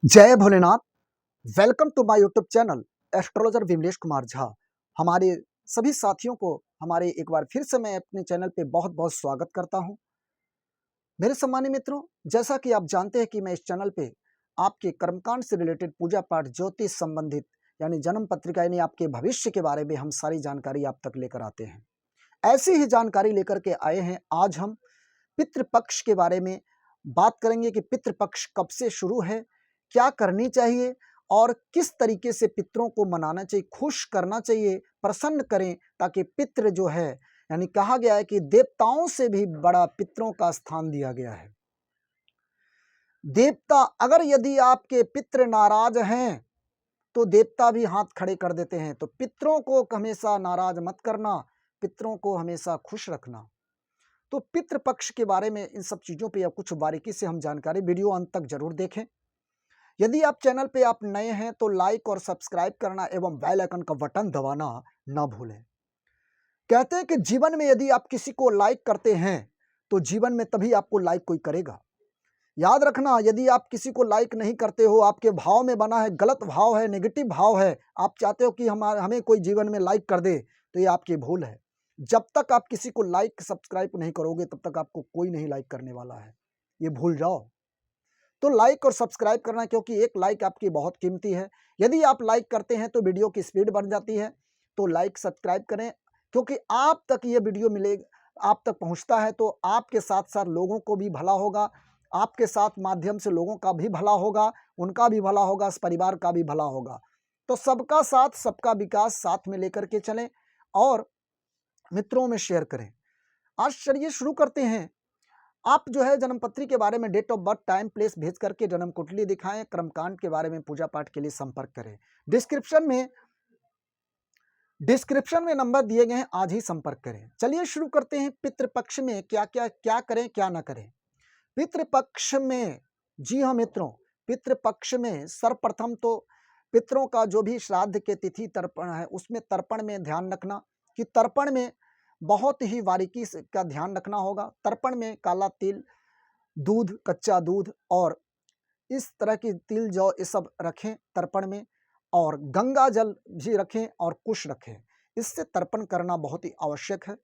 जय Bholenath. Welcome to my YouTube channel astrologer Vimlesh Kumar Jha. हमारे सभी साथियों को हमारे एक बार फिर से मैं अपने चैनल पे बहुत बहुत स्वागत करता हूं। मेरे सम्मानित मित्रों, जैसा कि आप जानते हैं कि मैं इस चैनल पे आपके कर्मकांड से रिलेटेड पूजा पाठ ज्योतिष संबंधित यानी जन्म पत्रिका यानी आपके भविष्य के बारे में हम सारी जानकारी आप तक लेकर आते हैं। ऐसी ही जानकारी लेकर के आए हैं आज हम पितृपक्ष के बारे में बात करेंगे कि पितृपक्ष कब से शुरू है, क्या करनी चाहिए और किस तरीके से पितरों को मनाना चाहिए, खुश करना चाहिए, प्रसन्न करें, ताकि पितृ जो है यानी कहा गया है कि देवताओं से भी बड़ा पितरों का स्थान दिया गया है। देवता अगर यदि आपके पितृ नाराज हैं तो देवता भी हाथ खड़े कर देते हैं। तो पितरों को हमेशा नाराज मत करना, पितरों को हमेशा खुश रखना। तो पितृपक्ष के बारे में इन सब चीज़ों पे या कुछ बारीकी से हम जानकारी वीडियो अंत तक जरूर देखें। यदि आप चैनल पे आप नए हैं तो लाइक और सब्सक्राइब करना एवं बेल आइकन का बटन दबाना ना भूलें। कहते हैं कि जीवन में यदि आप किसी को लाइक करते हैं तो जीवन में तभी आपको लाइक कोई करेगा। याद रखना, यदि आप किसी को लाइक नहीं करते हो, आपके भाव में बना है गलत भाव है, नेगेटिव भाव है, आप चाहते हो कि हमें कोई जीवन में लाइक कर दे, तो ये आपकी भूल है। जब तक आप किसी को लाइक सब्सक्राइब नहीं करोगे तब तक आपको कोई नहीं लाइक करने वाला है, ये भूल जाओ। तो लाइक और सब्सक्राइब करना, क्योंकि एक लाइक आपकी बहुत कीमती है। यदि आप लाइक करते हैं तो वीडियो की स्पीड बढ़ जाती है। तो लाइक सब्सक्राइब करें, क्योंकि आप तक ये वीडियो मिलेगा, आप तक पहुंचता है तो आपके साथ साथ लोगों को भी भला होगा, आपके साथ माध्यम से लोगों का भी भला होगा, उनका भी भला होगा, इस परिवार का भी भला होगा। तो सबका साथ सबका विकास साथ में लेकर के चलें और मित्रों में शेयर करें। आज चलिए शुरू करते हैं। आप जो है जन्मपत्री के बारे में date of birth, time, place भेज करके जन्म कुंडली दिखाएं। कर्मकांड के बारे में पूजा पाठ के लिए संपर्क करें। डिस्क्रिप्शन में नंबर दिए गए हैं, आज ही संपर्क करें। चलिए शुरू करते हैं। पितृपक्ष में क्या करें क्या ना करें। पितृपक्ष में, जी हाँ मित्रों, पितृपक्ष में सर्वप्रथम तो पितरों का जो भी श्राद्ध के तिथि तर्पण है उसमें तर्पण में ध्यान रखना कि तर्पण में बहुत ही बारीकी से का ध्यान रखना होगा। तर्पण में काला तिल, दूध, कच्चा दूध और इस तरह की तिल जौ ये सब रखें तर्पण में, और गंगा जल भी रखें और कुश रखें। इससे तर्पण करना बहुत ही आवश्यक है।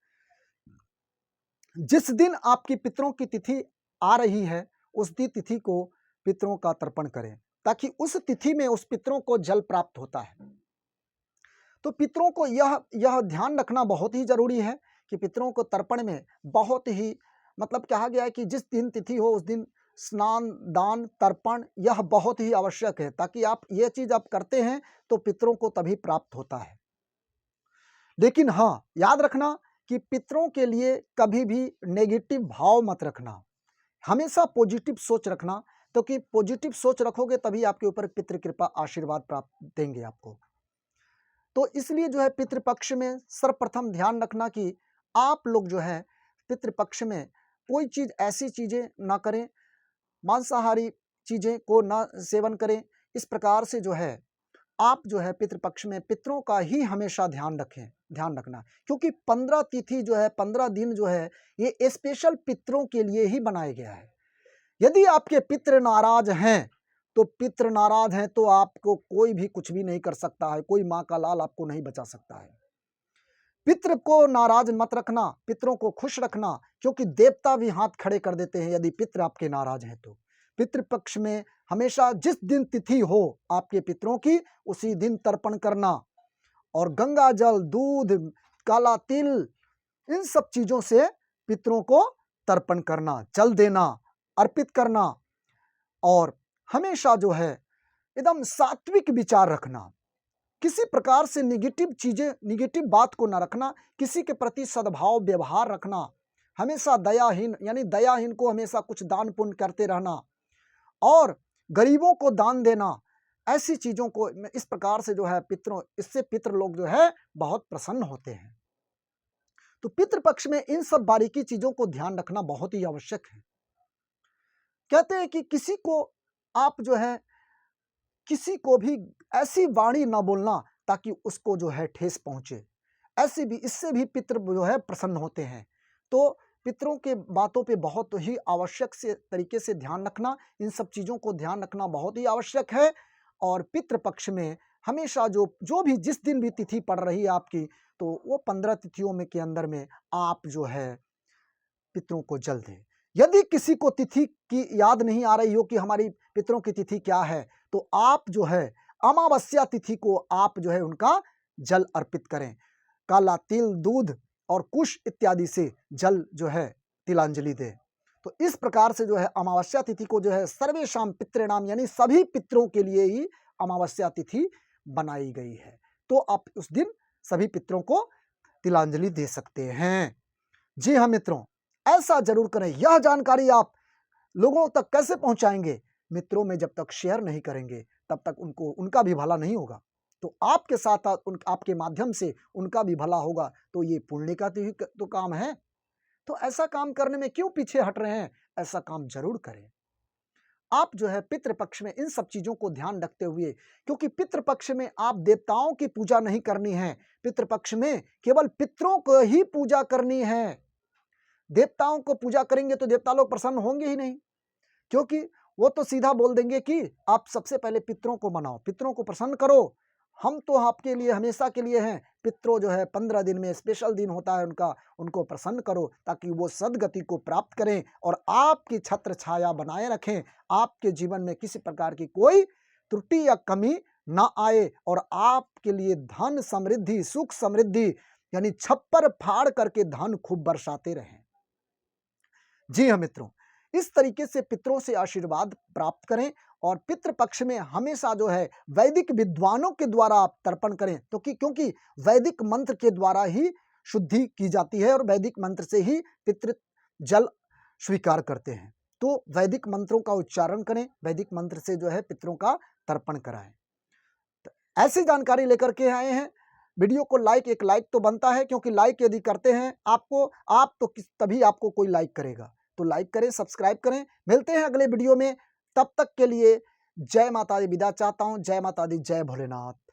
जिस दिन आपकी पितरों की तिथि आ रही है उस दी तिथि को पितरों का तर्पण करें, ताकि उस तिथि में उस पितरों को जल प्राप्त होता है। तो पितरों को यह ध्यान रखना बहुत ही जरूरी है कि पितरों को तर्पण में बहुत ही कहा गया है कि जिस दिन तिथि हो उस दिन स्नान, दान, तर्पण यह बहुत ही आवश्यक है, ताकि आप ये चीज आप करते हैं तो पितरों को तभी प्राप्त होता है। लेकिन हाँ, याद रखना कि पितरों के लिए कभी भी नेगेटिव भाव मत रखना, हमेशा पॉजिटिव सोच रखना। तो कि पॉजिटिव सोच रखोगे तभी आपके ऊपर पितृ कृपा आशीर्वाद प्राप्त देंगे आपको। तो इसलिए जो है पितृपक्ष में सर्वप्रथम ध्यान रखना कि आप लोग जो है पितृपक्ष में कोई चीज ऐसी चीजें ना करें, मांसाहारी चीजें को ना सेवन करें। इस प्रकार से जो है आप जो है पितृपक्ष में पितरों का ही हमेशा ध्यान रखना, क्योंकि 15 तिथि जो है, 15 दिन जो है, ये स्पेशल पितरों के लिए ही बनाया गया है। यदि आपके पितृ नाराज हैं तो आपको कोई भी कुछ भी नहीं कर सकता है, कोई माँ का लाल आपको नहीं बचा सकता है। पितृ को नाराज मत रखना, पितरों को खुश रखना, क्योंकि देवता भी हाथ खड़े कर देते हैं यदि पितृ आपके नाराज हैं तो। पितृपक्ष में हमेशा जिस दिन तिथि हो आपके पितरों की उसी दिन तर्पण करना, और गंगा जल, दूध, काला तिल, इन सब चीजों से पितरों को तर्पण करना, जल देना, अर्पित करना, और हमेशा जो है एकदम सात्विक विचार रखना, किसी प्रकार से निगेटिव बात को ना रखना, किसी के प्रति सद्भाव व्यवहार रखना, हमेशा दयाहीन को हमेशा कुछ दान पुण्य करते रहना और गरीबों को दान देना। ऐसी चीजों को इस प्रकार से जो है इससे पितृ लोग जो है बहुत प्रसन्न होते हैं। तो पितृपक्ष में इन सब बारीकी चीजों को ध्यान रखना बहुत ही आवश्यक है। कहते हैं कि किसी को भी ऐसी वाणी ना बोलना ताकि उसको जो है ठेस पहुंचे। इससे भी पितृ जो है प्रसन्न होते हैं। तो पितरों के बातों पे बहुत ही आवश्यक से तरीके से ध्यान रखना, इन सब चीज़ों को ध्यान रखना बहुत ही आवश्यक है। और पितृपक्ष में हमेशा जो भी जिस दिन भी तिथि पड़ रही है आपकी, तो वो 15 तिथियों में के अंदर में आप जो है पितरों को जल दें। यदि किसी को तिथि की याद नहीं आ रही हो कि हमारी पितरों की तिथि क्या है, तो आप जो है अमावस्या तिथि को आप जो है उनका जल अर्पित करें। काला तिल, दूध और कुश इत्यादि से जल जो है तिलांजलि दें। तो इस प्रकार से जो है अमावस्या तिथि को जो है सर्वेषां पितॄणाम यानी सभी पितरों के लिए ही अमावस्या तिथि बनाई गई है। तो आप उस दिन सभी पितरों को तिलांजलि दे सकते हैं। जी हाँ मित्रों, ऐसा जरूर करें। यह जानकारी आप लोगों तक कैसे पहुंचाएंगे? मित्रों में जब तक शेयर नहीं करेंगे तब तक उनका भी भला नहीं होगा। तो आपके साथ आपके माध्यम से उनका भी भला होगा, तो ये पुण्य का तो काम है। तो ऐसा काम करने में क्यों पीछे हट रहे हैं? ऐसा काम जरूर करें। आप जो है पितृपक्ष में इन सब चीजों को ध्यान रखते हुए, क्योंकि पितृपक्ष में आप देवताओं की पूजा नहीं करनी है, पितृपक्ष में केवल पितरों को ही पूजा करनी है। देवताओं को पूजा करेंगे तो देवता लोग प्रसन्न होंगे ही नहीं, क्योंकि वो तो सीधा बोल देंगे कि आप सबसे पहले पितरों को मनाओ, पितरों को प्रसन्न करो, हम तो आपके लिए हमेशा के लिए हैं। पितरों जो है 15 दिन में स्पेशल दिन होता है उनका, उनको प्रसन्न करो ताकि वो सदगति को प्राप्त करें और आपकी छत्र छाया बनाए रखें, आपके जीवन में किसी प्रकार की कोई त्रुटि या कमी ना आए और आपके लिए धन समृद्धि, सुख समृद्धि यानी छप्पर फाड़ करके धन खूब बरसाते रहें। जी हाँ मित्रों, इस तरीके से पितरों से आशीर्वाद प्राप्त करें और पितृपक्ष में हमेशा जो है वैदिक विद्वानों के द्वारा आप तर्पण करें, तो क्योंकि वैदिक मंत्र के द्वारा ही शुद्धि की जाती है और वैदिक मंत्र से ही पितृ जल स्वीकार करते हैं। तो वैदिक मंत्रों का उच्चारण करें, वैदिक मंत्र से जो है पितरों का तर्पण कराएं। तो ऐसी जानकारी लेकर के आए हैं। वीडियो को एक लाइक तो बनता है, क्योंकि लाइक यदि करते हैं तभी आपको कोई लाइक करेगा। तो लाइक करें, सब्सक्राइब करें। मिलते हैं अगले वीडियो में, तब तक के लिए जय माता दी, विदा चाहता हूं। जय माता दी, जय भोलेनाथ।